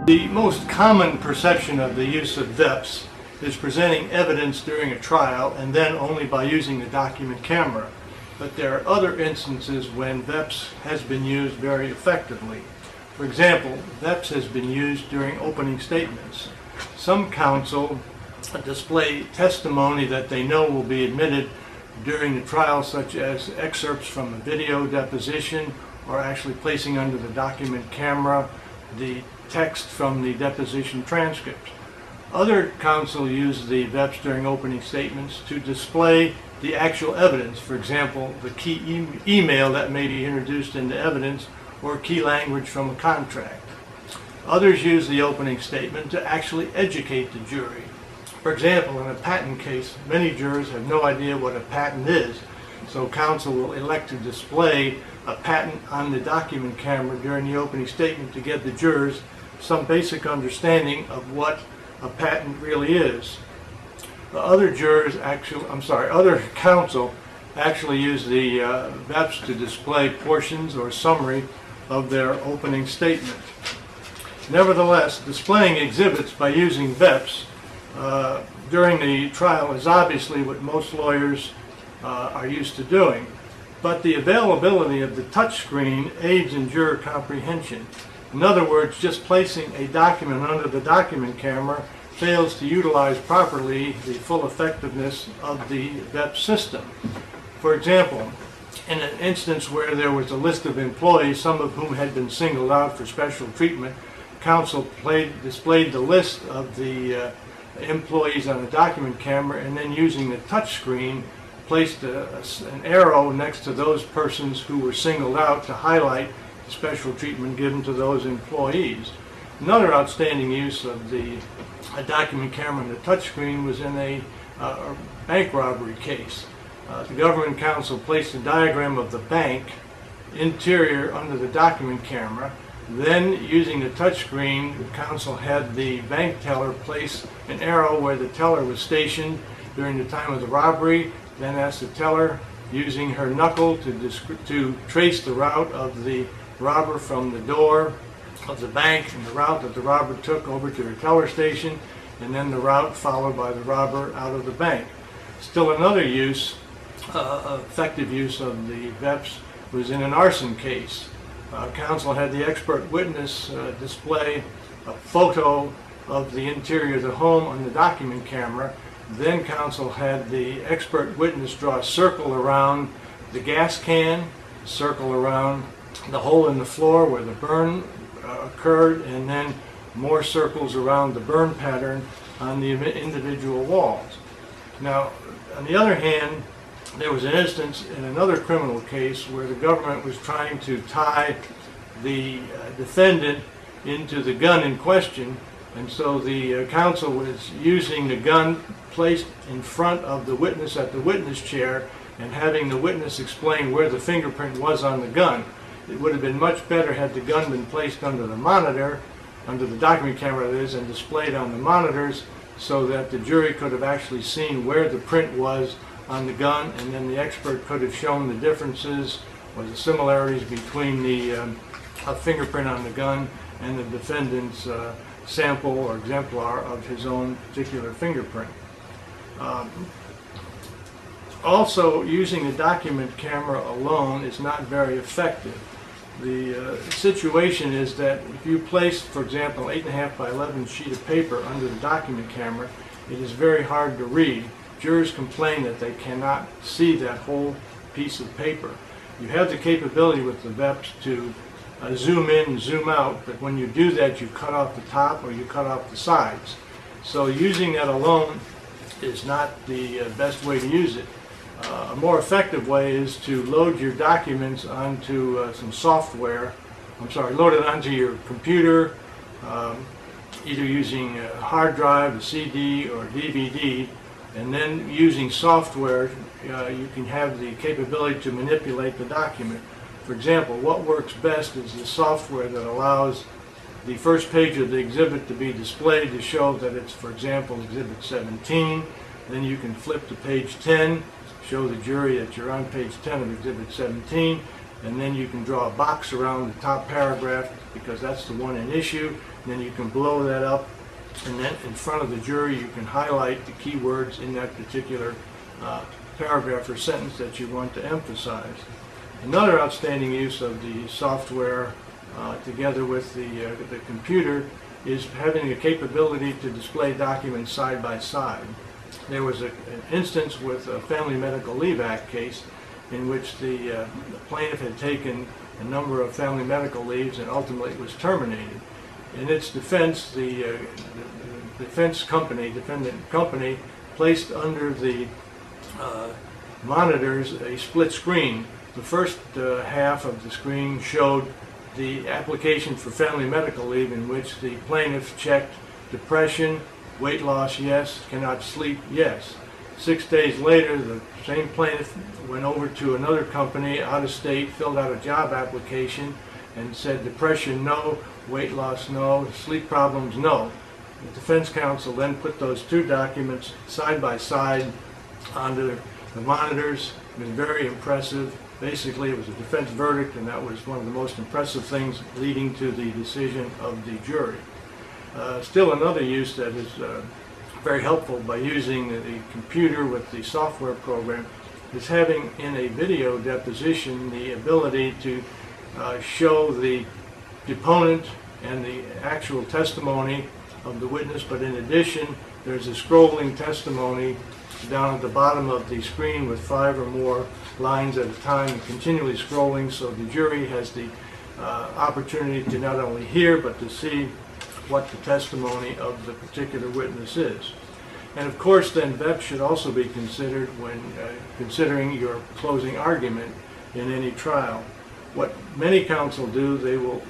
The most common perception of the use of VEPs is presenting evidence during a trial and then only by using the document camera. But there are other instances when VEPs has been used very effectively. For example, VEPs has been used during opening statements. Some counsel display testimony that they know will be admitted during the trial, such as excerpts from a video deposition or actually placing under the document camera the text from the deposition transcript. Other counsel use the VEPs during opening statements to display the actual evidence, for example, the key email that may be introduced into evidence or key language from a contract. Others use the opening statement to actually educate the jury. For example, in a patent case, many jurors have no idea what a patent is, so counsel will elect to display a patent on the document camera during the opening statement to give the jurors some basic understanding of what a patent really is. Other counsel actually use the VEPs to display portions or summary of their opening statement. Nevertheless, displaying exhibits by using VEPs during the trial is obviously what most lawyers are used to doing, but the availability of the touchscreen aids in juror comprehension. In other words, just placing a document under the document camera fails to utilize properly the full effectiveness of the VEP system. For example, in an instance where there was a list of employees, some of whom had been singled out for special treatment, counsel displayed the list of the employees on the document camera, and then using the touch screen placed an arrow next to those persons who were singled out to highlight the special treatment given to those employees. Another outstanding use of the document camera and the touch screen was in a bank robbery case. The government counsel placed a diagram of the bank interior under the document camera. Then, using the touchscreen, the counsel had the bank teller place an arrow where the teller was stationed during the time of the robbery, then asked the teller, using her knuckle, to trace the route of the robber from the door of the bank and the route that the robber took over to the teller station, and then the route followed by the robber out of the bank. Still another use, effective use of the VEPs was in an arson case. Counsel had the expert witness display a photo of the interior of the home on the document camera. Then counsel had the expert witness draw a circle around the gas can, a circle around the hole in the floor where the burn occurred, and then more circles around the burn pattern on the individual walls. Now, on the other hand, there was an instance in another criminal case where the government was trying to tie the defendant into the gun in question, and so the counsel was using the gun placed in front of the witness at the witness chair and having the witness explain where the fingerprint was on the gun. It would have been much better had the gun been placed under the monitor, under the document camera that is, and displayed on the monitors so that the jury could have actually seen where the print was on the gun, and then the expert could have shown the differences or the similarities between the fingerprint on the gun and the defendant's sample or exemplar of his own particular fingerprint. Also, using the document camera alone is not very effective. The situation is that if you place, for example, 8.5 by 11 sheet of paper under the document camera, it is very hard to read. Jurors complain that they cannot see that whole piece of paper. You have the capability with the VEPs to zoom in and zoom out, but when you do that, you cut off the top or you cut off the sides. So using that alone is not the best way to use it. A more effective way is to load your documents onto some software. Load it onto your computer, either using a hard drive, a CD, or DVD, and then using software, you can have the capability to manipulate the document. For example, what works best is the software that allows the first page of the exhibit to be displayed to show that it's, for example, Exhibit 17. Then you can flip to page 10, show the jury that you're on page 10 of Exhibit 17, and then you can draw a box around the top paragraph because that's the one in issue, then you can blow that up, and then in front of the jury you can highlight the key words in that particular paragraph or sentence that you want to emphasize. Another outstanding use of the software together with the computer is having a capability to display documents side by side. There was an instance with a Family Medical Leave Act case in which the plaintiff had taken a number of family medical leaves and ultimately was terminated. In its defense, the defendant company placed under the monitors a split screen. The first half of the screen showed the application for family medical leave, in which the plaintiff checked depression, weight loss, yes, cannot sleep, yes. 6 days later, the same plaintiff went over to another company out of state, filled out a job application, and said depression, no, weight loss, no, sleep problems, no. The defense counsel then put those two documents side by side onto the monitors. It was very impressive. Basically, it was a defense verdict, and that was one of the most impressive things leading to the decision of the jury. Still another use that is very helpful by using the computer with the software program is having in a video deposition the ability to show the deponent and the actual testimony of the witness, but in addition there's a scrolling testimony down at the bottom of the screen with 5 or more lines at a time and continually scrolling, so the jury has the opportunity to not only hear but to see what the testimony of the particular witness is. And of course then VEP should also be considered when considering your closing argument in any trial. What many counsel do, they will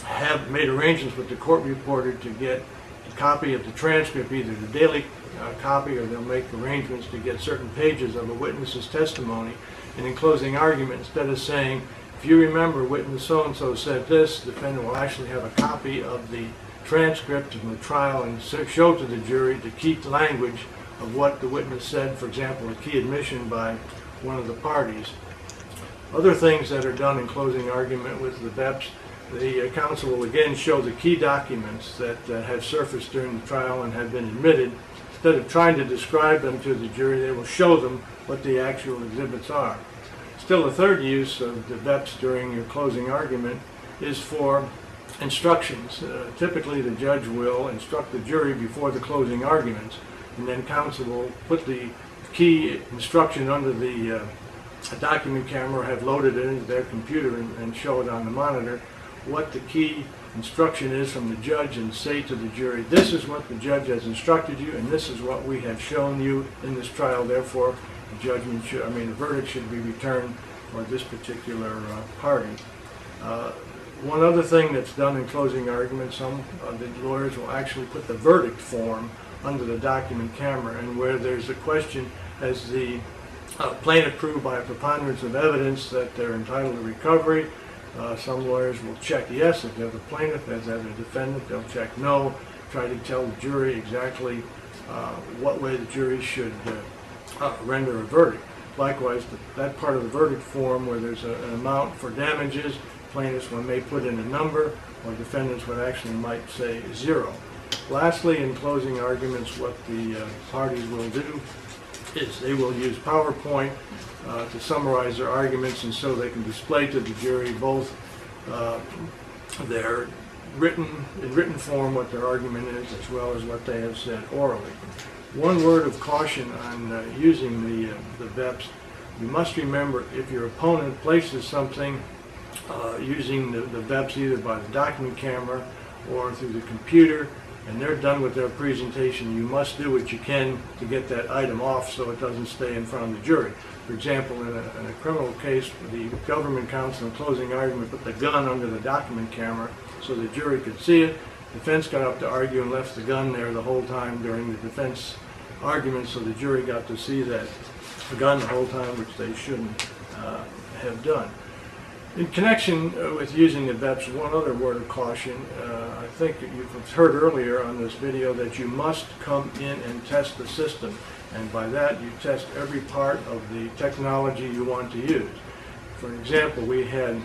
have made arrangements with the court reporter to get a copy of the transcript, either the daily copy, or they'll make arrangements to get certain pages of a witness's testimony. And in closing argument, instead of saying, if you remember witness so-and-so said this, the defendant will actually have a copy of the transcript from the trial and show to the jury the key language of what the witness said, for example, a key admission by one of the parties. Other things that are done in closing argument with the VEPs, the counsel will again show the key documents that have surfaced during the trial and have been admitted. Instead of trying to describe them to the jury, they will show them what the actual exhibits are. Still, a third use of the VEPs during your closing argument is for instructions. Typically the judge will instruct the jury before the closing arguments, and then counsel will put the key instruction under the document camera, have loaded it into their computer and show it on the monitor what the key instruction is from the judge, and say to the jury, this is what the judge has instructed you and this is what we have shown you in this trial, therefore the judgment should, the verdict should be returned for this particular party. One other thing that's done in closing arguments, some of the lawyers will actually put the verdict form under the document camera, and where there's a question, has the plaintiff proved by a preponderance of evidence that they're entitled to recovery, some lawyers will check yes if they're the plaintiff. As they're the defendant, they'll check no, try to tell the jury exactly what way the jury should render a verdict. Likewise, that part of the verdict form where there's an amount for damages, plaintiffs may put in a number, or defendants would actually might say 0. Lastly, in closing arguments, what the parties will do is they will use PowerPoint to summarize their arguments, and so they can display to the jury both their written form what their argument is, as well as what they have said orally. One word of caution on using the VEPs: you must remember, if your opponent places something using the VEPs either by the document camera or through the computer, and they're done with their presentation, you must do what you can to get that item off so it doesn't stay in front of the jury. For example, in a criminal case, the government counsel in closing argument put the gun under the document camera so the jury could see it. Defense got up to argue and left the gun there the whole time during the defense argument, so the jury got to see that gun the whole time, which they shouldn't have done. In connection with using the VEPs, one other word of caution. I think you've heard earlier on this video that you must come in and test the system, and by that you test every part of the technology you want to use. For example, we had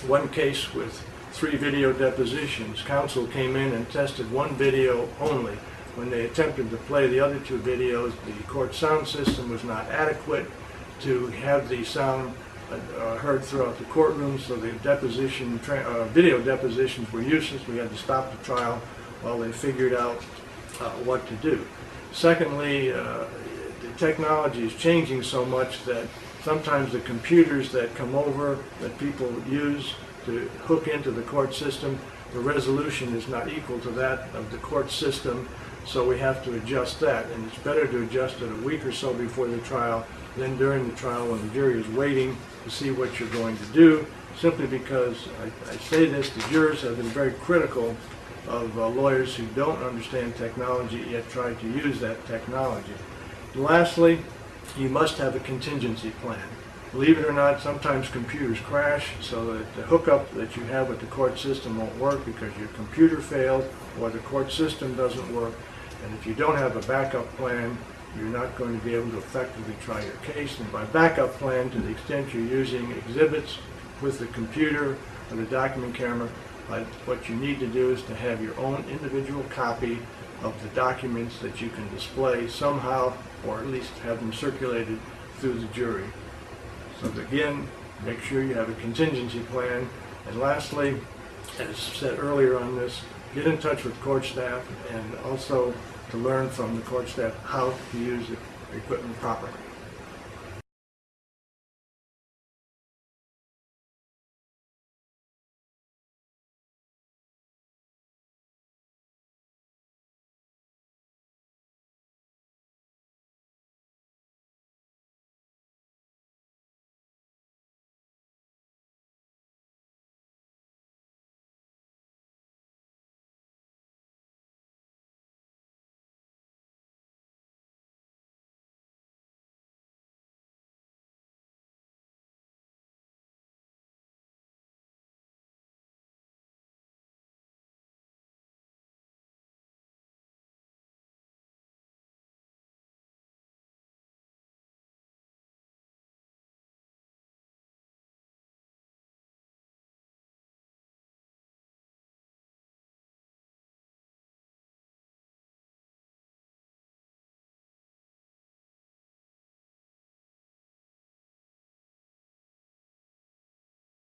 one case with 3 video depositions. Counsel came in and tested 1 video only. When they attempted to play the other 2 videos, the court sound system was not adequate to have the sound heard throughout the courtroom, so the video depositions were useless. We had to stop the trial while they figured out what to do. Secondly, the technology is changing so much that sometimes the computers that come over that people use to hook into the court system, the resolution is not equal to that of the court system, so we have to adjust that. And it's better to adjust it a week or so before the trial than during the trial when the jury is waiting to see what you're going to do, simply because I say this, the jurors have been very critical of lawyers who don't understand technology yet try to use that technology. And lastly, you must have a contingency plan. Believe it or not, sometimes computers crash, so that the hookup that you have with the court system won't work because your computer failed or the court system doesn't work. And if you don't have a backup plan, you're not going to be able to effectively try your case. And by backup plan, to the extent you're using exhibits with the computer or the document camera, what you need to do is to have your own individual copy of the documents that you can display somehow, or at least have them circulated through the jury. So again, make sure you have a contingency plan. And lastly, as said earlier on this, get in touch with court staff and also to learn from the court staff how to use the equipment properly.